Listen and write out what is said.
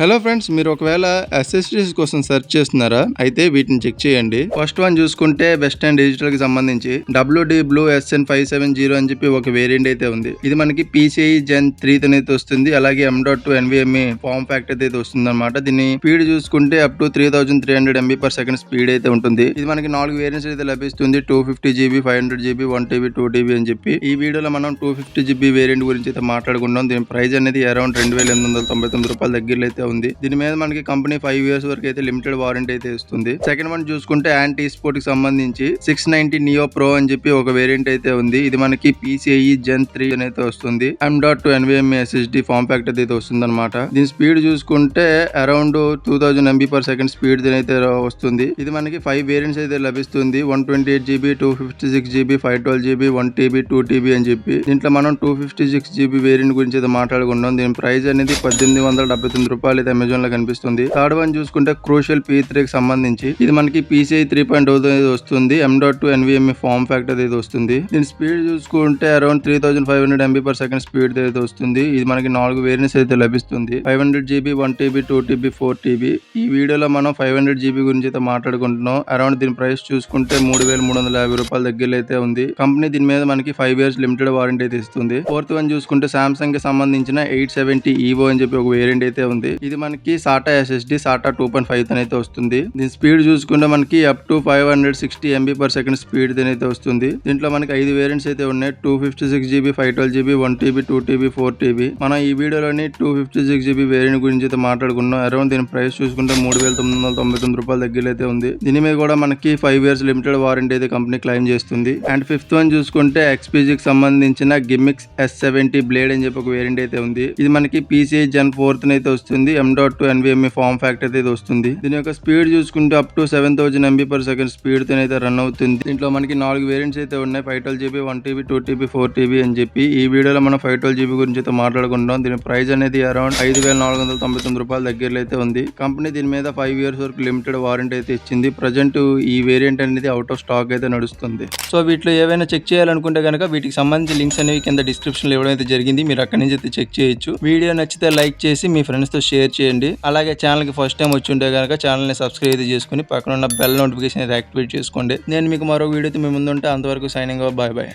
Hello friends, మీరు ఒకవేళ SSDs కోసం సెర్చ్ చేస్తున్నారా? అయితే వీటిని చెక్ చేయండి. ఫస్ట్ వన్ చూసుకుంటే వెస్టర్న్ డిజిటల్ కి సంబంధించి WD Blue SN570 అని చెప్పి ఒక వేరియంట్ అయితే ఉంది. ఇది మనకి PCI Gen 3 అయితే వస్తుంది. అలాగే M.2 NVMe ఫార్మ్ ఫ్యాక్టర్ అయితే వస్తుంది అనమాట. దీని స్పీడ్ చూసుకుంటే అప్ టు 3300 MB/s స్పీడ్ అయితే ఉంటుంది. ఇది మనకి 4 వేరియంట్స్ అయితే లభిస్తుంది. 250 GB, 500 GB, 1 TB, 2 TB అని చెప్పి. ఈ వీడియోలో మనం 250 GB వేరియంట్ గురించి అయితే మాట్లాడుకున్నాం. దీని ప్రైస్ అనేది అరౌండ్ 2899 రూపాయల దగ్గరలో అయితే ఉంది. దీని మీద మనకి కంపెనీ 5 years వరకు అయితే లిమిటెడ్ వారంటీ అయితే ఇస్తుంది. సెకండ్ వన్ చూసుకుంటే యాంటీ స్పోర్ట్ కి సంబంధించి 690 Neo Pro అని చెప్పి ఒక వేరియంట్ అయితే ఉంది. ఇది మనకి PCI Gen 3 అయితే వస్తుంది. M.2 NVMe SSD form factor అయితే వస్తుంది అనమాట. దీని స్పీడ్ చూసుకుంటే అరౌండ్ 2000 MB/s స్పీడ్ అయితే వస్తుంది. ఇది మనకి 5 వేరియంట్స్ అయితే లభిస్తుంది. 128 GB, 256 GB, 512 GB, 1 TB, 2 TB అని చెప్పి. దీంట్లో మనం 256 GB వేరియంట్ గురించి అయితే మాట్లాడుకున్నాం. దీని ప్రైస్ అనేది 1879 రూపాయలు అయితే అమెజాన్ లో కనిపిస్తుంది. థర్డ్ వన్ చూసుకుంటే క్రూషియల్ P3 కి సంబంధించి ఇది మనకి PCI 3.0 వస్తుంది. M.2 NVMe ఫార్మ్ ఫ్యాక్టర్ అయితే వస్తుంది. దీని స్పీడ్ చూసుకుంటే అరౌండ్ 3500 MB/s స్పీడ్ అయితే వస్తుంది. ఇది మనకి 4 వేరియంట్స్ అయితే లభిస్తుంది. 500 GB, 1 TB, 2 TB, 4 TB. ఈ వీడియోలో మనం 500 GB గురించి అయితే మాట్లాడుకుంటున్నాం. అరౌండ్ దీని ప్రైస్ చూసుకుంటే 3350 రూపాయల దగ్గర అయితే ఉంది. కంపెనీ దీని మీద మనకి 5 years లిమిటెడ్ వారంటీ అయితే ఇస్తుంది. ఫోర్త్ వన్ చూసుకుంటే సామ్సంగ్ కి సంబంధించిన 870 EVO అని చెప్పి ఒక వేరియంట్ అయితే ఉంది. ఇది మనకి SATA SSD SATA 2.5 అయితే వస్తుంది. దీని స్పీడ్ చూసుకుంటే మనకి అప్ టు 560 MB/s స్పీడ్ అయితే వస్తుంది. దీంట్లో మనకి 5 వేరియంట్స్ అయితే ఉన్నాయి. 256 GB, 512 GB, 1 TB, 2 TB, 4 TB. మనం ఈ వీడియోలోని 256 GB వేరియంట్ గురించి అయితే మాట్లాడుకున్నాం. అరౌండ్ దీని ప్రైస్ చూసుకుంటే 3999 రూపాయల దగ్గర అయితే ఉంది. దీని మీద కూడా మనకి 5 years లిమిటెడ్ వారంటీ అయితే కంపెనీ క్లెయిమ్ చేస్తుంది. అండ్ ఫిఫ్త్ వన్ చూసుకుంటే XPG కి సంబంధించిన Gimmicks S70 బ్లేడ్ అని చెప్పి ఒక వేరియంట్ అయితే ఉంది. ఇది మనకి PCI Gen 4 అయితే వస్తుంది. M.2 NVMe ఫార్మ్ ఫ్యాక్టర్ అయితే వస్తుంది. దీని యొక్క స్పీడ్ చూసుకుంటే అప్ టు 7000 MB/s స్పీడ్ అయితే రన్ అవుతుంది. దీంట్లో మనకి 4 వేరియంట్స్ అయితే ఉన్నాయి. 512 GB, 1 TB, 2 TB, 4 TB అని చెప్పి. ఈ వీడియోలో మనం 512 GB గురించి అయితే మాట్లాడుకుంటాం. దీని ప్రైస్ అనేది అరౌండ్ 5499 రూపాయల దగ్గరలో అయితే ఉంది. కంపెనీ దీని మీద 5 years వరకు లిమిటెడ్ వారంటీ అయితే ఇచ్చింది. ప్రజెంట్ ఈ వేరియంట్ అనేది అవుట్ ఆఫ్ స్టాక్ అయితే నడుస్తుంది. సో వీటిలో ఏవైనా చెక్ చేయాలనుకుంటే కనుక వీటికి సంబంధించి లింక్స్ అనేవి కింద డిస్క్రిప్షన్ లో ఇవ్వడం అయితే జరిగింది. మీరు అక్కడి నుంచి అయితే చెక్ చేయొచ్చు. వీడియో నచ్చితే లైక్ చేసి మీ ఫ్రెండ్స్ తో షేర్ చేయండి. అలాగే ఛానల్ కి ఫస్ట్ టైం వచ్చి ఉంటే కనుక ఛానల్ ని సబ్స్క్రైబ్ అయితే చేసుకుని పక్కన ఉన్న బెల్ నోటిఫికేషన్ అయితే యాక్టివేట్ చేసుకోండి. నేను మీకు మరో వీడియోతో మీ ముందు ఉంటే అంతవరకు సైనింగ్ ఆఫ్. By by.